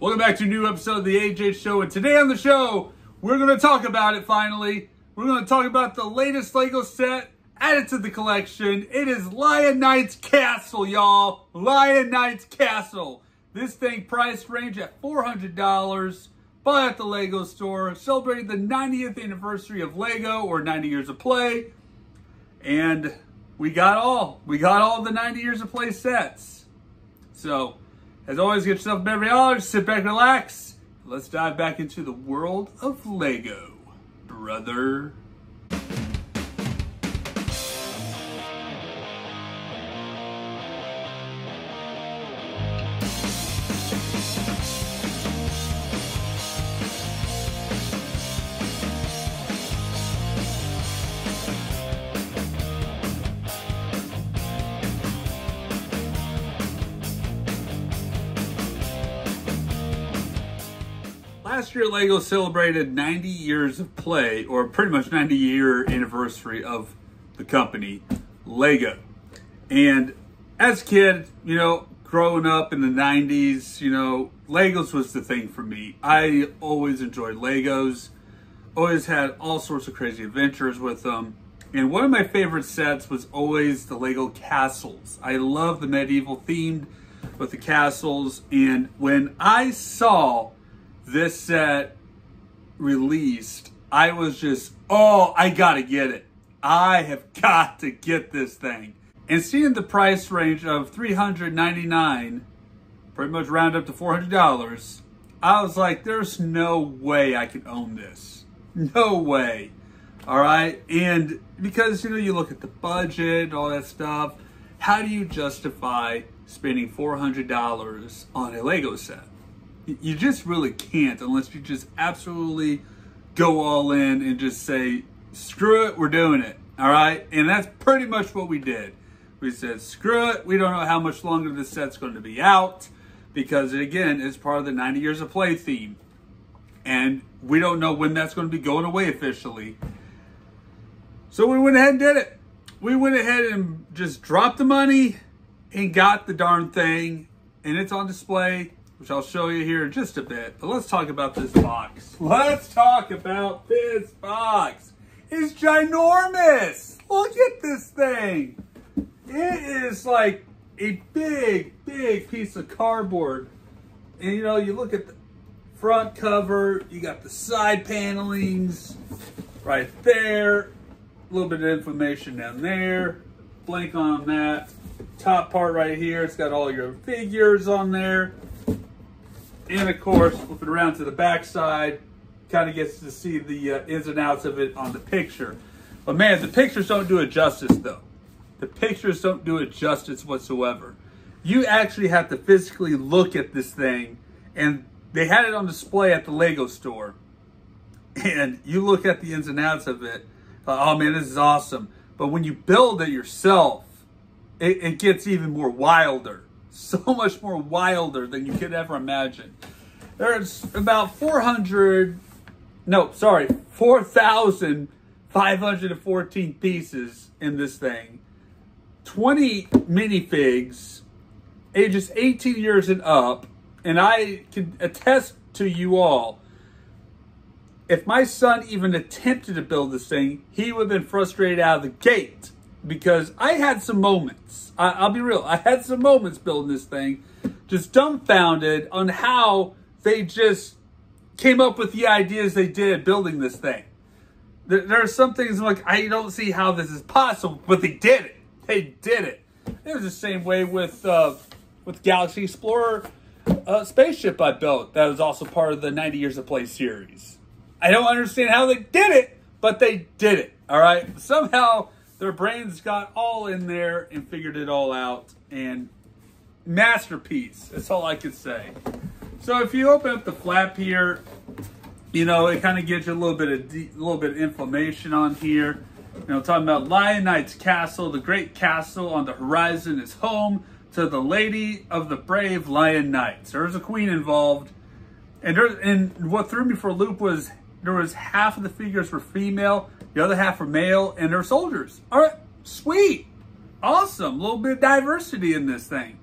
Welcome back to a new episode of the AJ Show, and today on the show, we're going to talk about it finally. We're going to talk about the latest LEGO set added to the collection. It is Lion Knight's Castle, y'all. Lion Knight's Castle. This thing price range at $400. Buy at the LEGO store. Celebrating the 90th anniversary of LEGO, or 90 years of play. And we got all the 90 years of play sets. So, as always, get yourself a beverage, $1, sit back and relax. Let's dive back into the world of LEGO, brother. Last year, LEGO celebrated 90 years of play, or pretty much 90-year anniversary of the company, LEGO. And as a kid, growing up in the 90s, Legos was the thing for me. I always enjoyed Legos, always had all sorts of crazy adventures with them. And one of my favorite sets was always the LEGO castles. I love the medieval themed with the castles. And when I saw this set released, I was just, I gotta get it. I have got to get this thing. And seeing the price range of $399, pretty much round up to $400, I was like, there's no way I can own this. No way. All right. And because, you look at the budget, all that stuff, how do you justify spending $400 on a LEGO set? You just really can't, unless you just absolutely go all in and just say, screw it, we're doing it. All right. And that's pretty much what we did. We said, screw it. We don't know how much longer this set's going to be out, because it, again, is part of the 90 years of play theme. And we don't know when that's going to be going away officially. So we went ahead and did it. We went ahead and just dropped the money and got the darn thing. And it's on display, which I'll show you here in just a bit. But let's talk about this box. Let's talk about this box. It's ginormous. Look at this thing. It is like a big, big piece of cardboard. And you look at the front cover, you got the side panelings right there. A little bit of information down there. Blank on that. Top part right here, it's got all your figures on there. And of course, flip it around to the back side, kind of gets to see the ins and outs of it on the picture. But man, the pictures don't do it justice though. The pictures don't do it justice whatsoever. You actually have to physically look at this thing, and they had it on display at the LEGO store. And you look at the ins and outs of it, oh man, this is awesome. But when you build it yourself, it gets even more wilder. So much more wilder than you could ever imagine. There's about 4,514 pieces in this thing. 20 minifigs, ages 18 years and up. And I can attest to you all, if my son even attempted to build this thing, he would have been frustrated out of the gate. Because I had some moments, I'll be real, I had some moments building this thing, just dumbfounded on how they just came up with the ideas they did building this thing. There are some things like, I don't see how this is possible, but they did it. They did it. It was the same way with Galaxy Explorer spaceship I built. That was also part of the 90 Years of Play series. I don't understand how they did it, but they did it, all right? Somehow their brains got all in there and figured it all out. And masterpiece. That's all I could say. So if you open up the flap here, it kind of gives you a little bit of information on here. Talking about Lion Knight's Castle. The great castle on the horizon is home to the Lady of the Brave Lion Knights. There's a queen involved. And what threw me for a loop was there was half of the figures were female, the other half were male, and they're soldiers. All right, sweet. Awesome. A little bit of diversity in this thing.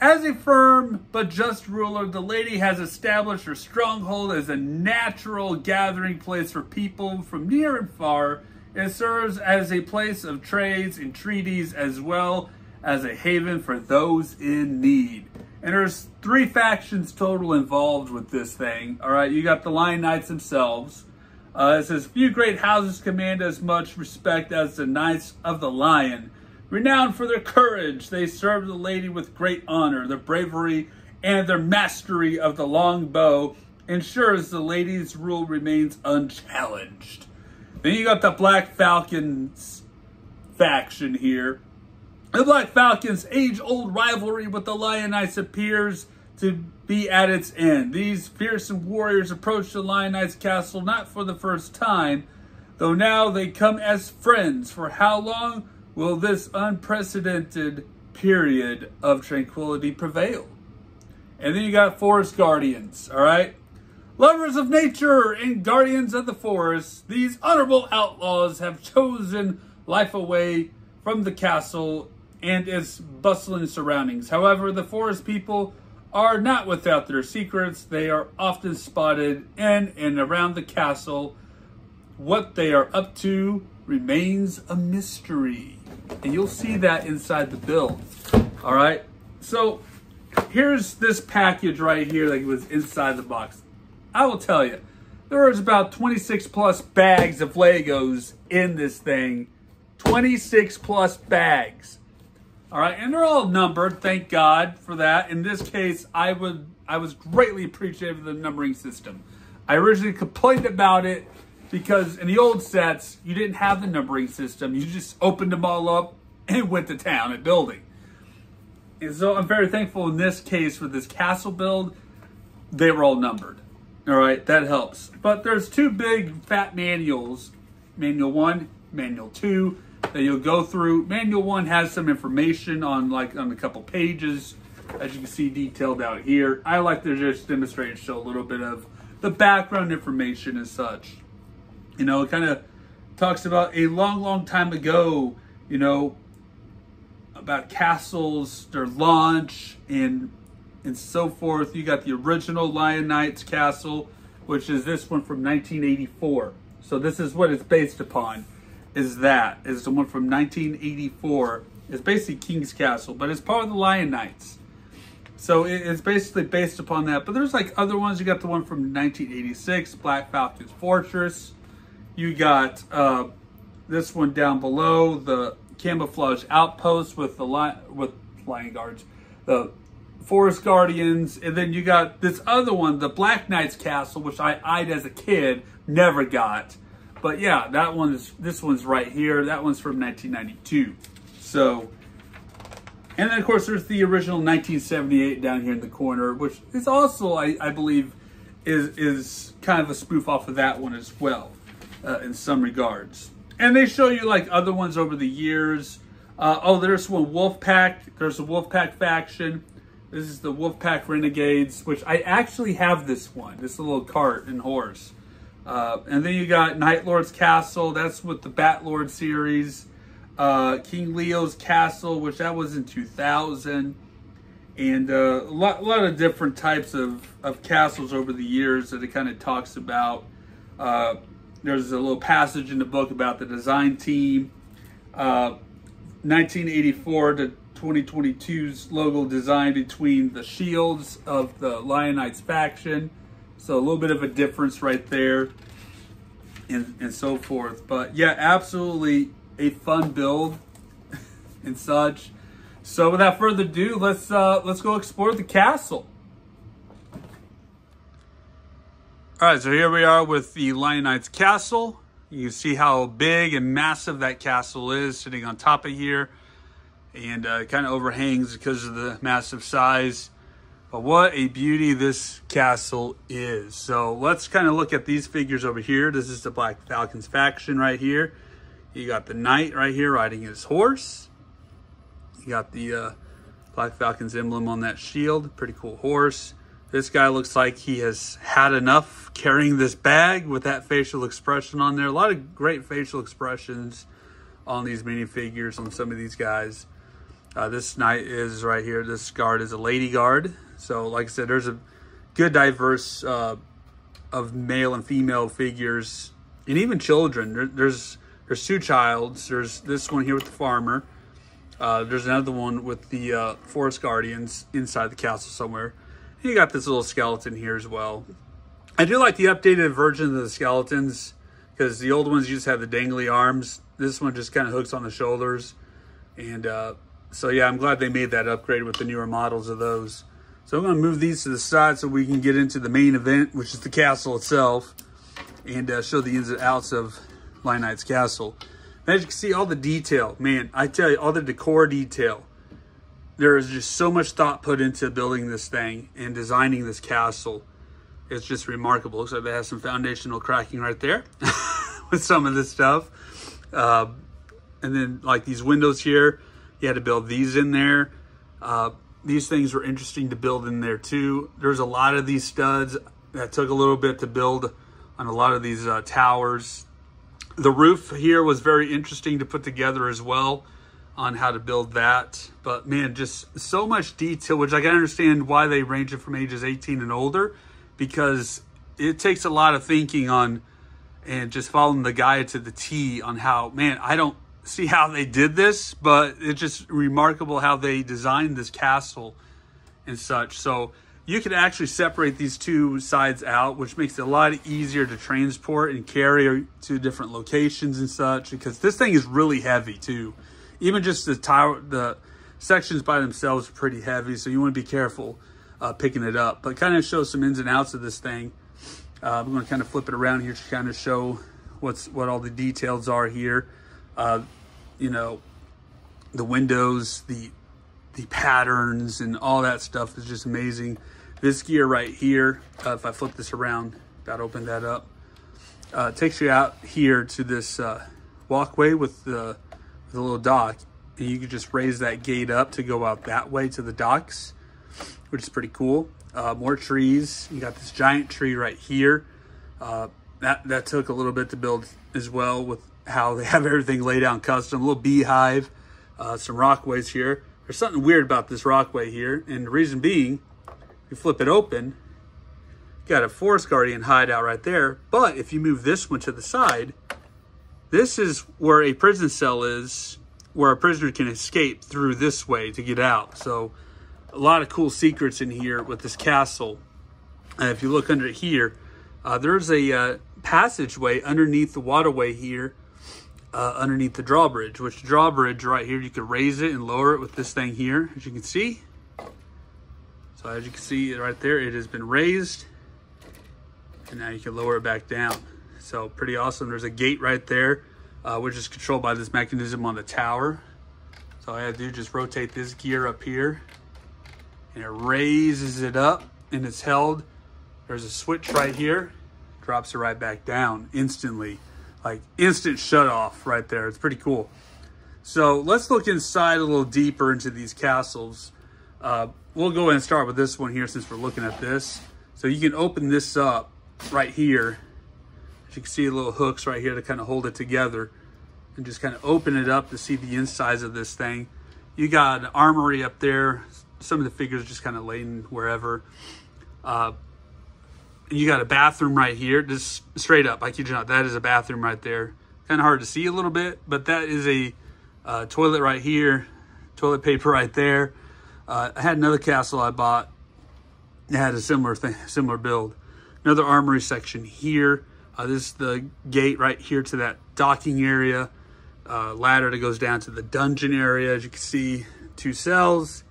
As a firm but just ruler, the lady has established her stronghold as a natural gathering place for people from near and far. It serves as a place of trades and treaties as well as a haven for those in need. And there's 3 factions total involved with this thing. All right, you got the Lion Knights themselves. It says, few great houses command as much respect as the Knights of the Lion. Renowned for their courage, they serve the lady with great honor. Their bravery and their mastery of the long bow ensures the lady's rule remains unchallenged. Then you got the Black Falcons faction here. The Black Falcons' age-old rivalry with the Lion Knights appears to be at its end. These fearsome warriors approach the Lion Knights castle not for the first time, though now they come as friends. For how long will this unprecedented period of tranquility prevail? And then you got Forest Guardians, all right? Lovers of nature and guardians of the forest, these honorable outlaws have chosen life away from the castle and its bustling surroundings. However, the forest people are not without their secrets. They are often spotted in and around the castle. What they are up to remains a mystery. And you'll see that inside the build. All right. So here's this package right here that was inside the box. I will tell you, there was about 26 plus bags of Legos in this thing. 26 plus bags. All right, and they're all numbered, thank God for that. In this case, I was greatly appreciative of the numbering system. I originally complained about it because in the old sets, you didn't have the numbering system. You just opened them all up and went to town and building. And so I'm very thankful in this case for this castle build, they were all numbered. All right, that helps. But there's 2 big fat manuals, Manual 1, Manual 2, that you'll go through. Manual 1 has some information on a couple pages, as you can see detailed out here. I like to just demonstrate and show a little bit of the background information and such. You know, it kind of talks about a long, long time ago, you know, about castles, their launch, and so forth. You got the original Lion Knights castle, which is this one from 1984. So this is what it's based upon. Is the one from 1984. It's basically King's Castle, but it's part of the Lion Knights. So it's basically based upon that. But there's like other ones. You got the one from 1986, Black Falcon's Fortress. You got this one down below, the Camouflage Outpost with the Lion Guards, the Forest Guardians, and then you got this other one, the Black Knight's Castle, which I eyed as a kid, never got. But yeah, this one's right here. That one's from 1992. So, and then of course there's the original 1978 down here in the corner, which is also, I believe, is kind of a spoof off of that one as well, in some regards. And they show you like other ones over the years. Oh, there's one Wolfpack. There's a Wolfpack faction. This is the Wolfpack Renegades, which I actually have this one. This little cart and horse. And then you got Night Lord's Castle. That's with the Bat Lord series. King Leo's Castle, which that was in 2000. And a lot of different types of castles over the years that it kind of talks about. There's a little passage in the book about the design team. 1984 to 2022's logo design between the shields of the Lion Knights faction. So a little bit of a difference right there and so forth. But yeah, absolutely a fun build and such. So without further ado, let's go explore the castle. All right, so here we are with the Lion Knights castle. You can see how big and massive that castle is sitting on top of here. And it kind of overhangs because of the massive size. But what a beauty this castle is. So let's kind of look at these figures over here. This is the Black Falcon's faction right here. You got the knight right here riding his horse. You got the Black Falcon's emblem on that shield. Pretty cool horse. This guy looks like he has had enough carrying this bag with that facial expression on there. A lot of great facial expressions on these minifigures on some of these guys. This knight is right here. This guard is a lady guard. So like I said, there's a good diverse of male and female figures, and even children. There's two childs. There's this one here with the farmer. There's another one with the forest guardians inside the castle somewhere. And you got this little skeleton here as well. I do like the updated version of the skeletons, because the old ones just have the dangly arms. This one just kind of hooks on the shoulders. And so yeah, I'm glad they made that upgrade with the newer models of those. So I'm going to move these to the side so we can get into the main event, which is the castle itself, and show the ins and outs of Lion Knight's castle. And as you can see, all the detail, man, I tell you, all the decor detail. There is just so much thought put into building this thing and designing this castle. It's just remarkable. Looks like they have some foundational cracking right there with some of this stuff. And then like these windows here, you had to build these in there. These things were interesting to build in there too. There's a lot of these studs that took a little bit to build on a lot of these towers. The roof here was very interesting to put together as well on how to build that. But man, just so much detail, which I can understand why they range it from ages 18 and older, because it takes a lot of thinking on and just following the guide to the T on how, man, I don't see how they did this, but it's just remarkable how they designed this castle and such. So you can actually separate these two sides out, which makes it a lot easier to transport and carry to different locations and such, because this thing is really heavy too. Even just the tower, the sections by themselves are pretty heavy, so you want to be careful picking it up. But kind of show some ins and outs of this thing. I'm going to kind of flip it around here to kind of show what all the details are here. You know, the windows, the patterns, and all that stuff is just amazing. This gear right here, if I flip this around, got to open that up, takes you out here to this walkway with the little dock, and you can just raise that gate up to go out that way to the docks, which is pretty cool. More trees. You got this giant tree right here. That took a little bit to build as well, with how they have everything laid out custom. A little beehive, some rockways here. There's something weird about this rockway here, and the reason being, you flip it open, you got a forest guardian hideout right there. But if you move this one to the side, this is where a prison cell is, where a prisoner can escape through this way to get out. So a lot of cool secrets in here with this castle. And if you look under here, there's a passageway underneath the waterway here, underneath the drawbridge, which drawbridge right here, you can raise it and lower it with this thing here, as you can see. So as you can see right there, it has been raised, and now you can lower it back down. So pretty awesome. There's a gate right there, which is controlled by this mechanism on the tower. So all I have to do is just rotate this gear up here, and it raises it up, and it's held. There's a switch right here, drops it right back down instantly. Like instant shut off right there. It's pretty cool. So let's look inside a little deeper into these castles. We'll go ahead and start with this one here since we're looking at this. So you can open this up right here. As you can see, little hooks right here to kind of hold it together, and just kind of open it up to see the insides of this thing. You got an armory up there. Some of the figures just kind of laid wherever. You got a bathroom right here, just straight up. I kid you not, that is a bathroom right there. Kind of hard to see a little bit, but that is a toilet right here, toilet paper right there. I had another castle I bought. It had a similar thing, similar build. Another armory section here. This is the gate right here to that docking area. Ladder that goes down to the dungeon area. As you can see, 2 cells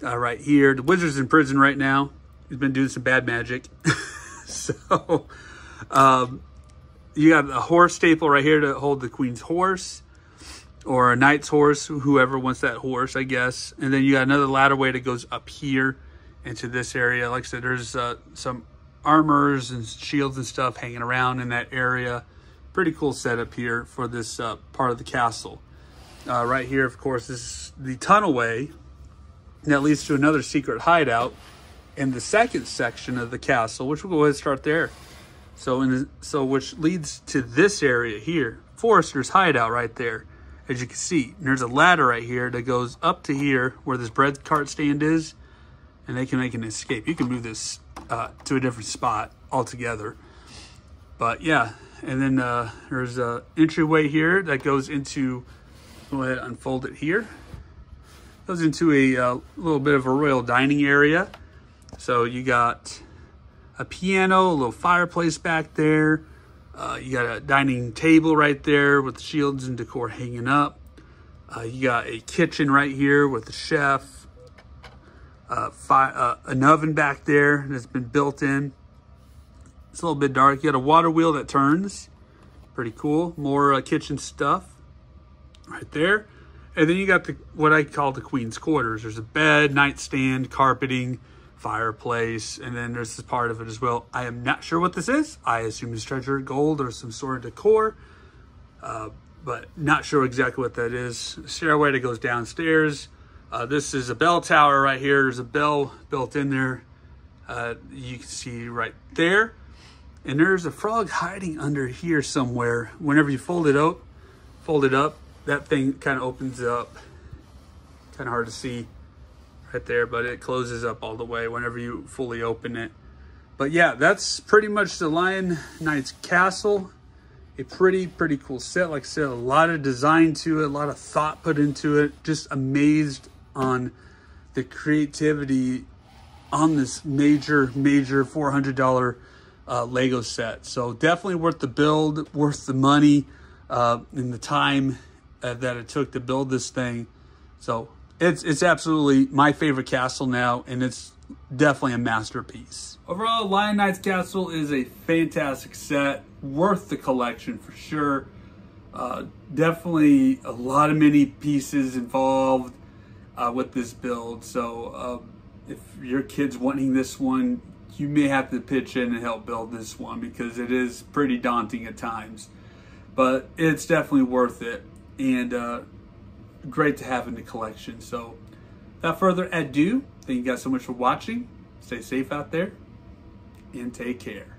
right here. The wizard's in prison right now. He's been doing some bad magic. So you got a horse staple right here to hold the queen's horse, or a knight's horse, whoever wants that horse, I guess. And then you got another ladder way that goes up here into this area. Like I said, there's some armors and shields and stuff hanging around in that area. Pretty cool setup here for this part of the castle. Right here, of course, this is the tunnelway that leads to another secret hideout in the second section of the castle, which we'll go ahead and start there. So which leads to this area here, Forester's hideout right there. as you can see. And there's a ladder right here that goes up to here where this bread cart stand is, and they can make an escape. You can move this to a different spot altogether. But yeah, and then there's a entryway here that goes into, go ahead and unfold it here. Goes into a little bit of a royal dining area. So you got a piano, a little fireplace back there. You got a dining table right there with the shields and decor hanging up. You got a kitchen right here with the chef. An oven back there that's been built in. It's a little bit dark. You got a water wheel that turns. Pretty cool. More kitchen stuff right there. And then you got what I call the Queen's Quarters. There's a bed, nightstand, carpeting, fireplace, and then there's this part of it as well. I am not sure what this is. I assume it's treasure gold or some sort of decor, but not sure exactly what that is. Stairway that goes downstairs. This is a bell tower right here. There's a bell built in there. You can see right there. And there's a frog hiding under here somewhere. Whenever you fold it up, that thing kind of opens up. Kind of hard to see right there, but it closes up all the way whenever you fully open it. But yeah, that's pretty much the Lion Knights Castle. A pretty cool set. Like I said, a lot of design to it, a lot of thought put into it. Just amazed on the creativity on this major $400 Lego set. So definitely worth the build, worth the money, and the time that it took to build this thing. So it's absolutely my favorite castle now, and it's definitely a masterpiece. Overall, Lion Knights Castle is a fantastic set, worth the collection for sure. Definitely a lot of many pieces involved with this build. So if your kid's wanting this one, you may have to pitch in and help build this one because it is pretty daunting at times. But it's definitely worth it, and great to have in the collection. So without further ado, thank you guys so much for watching. Stay safe out there and take care.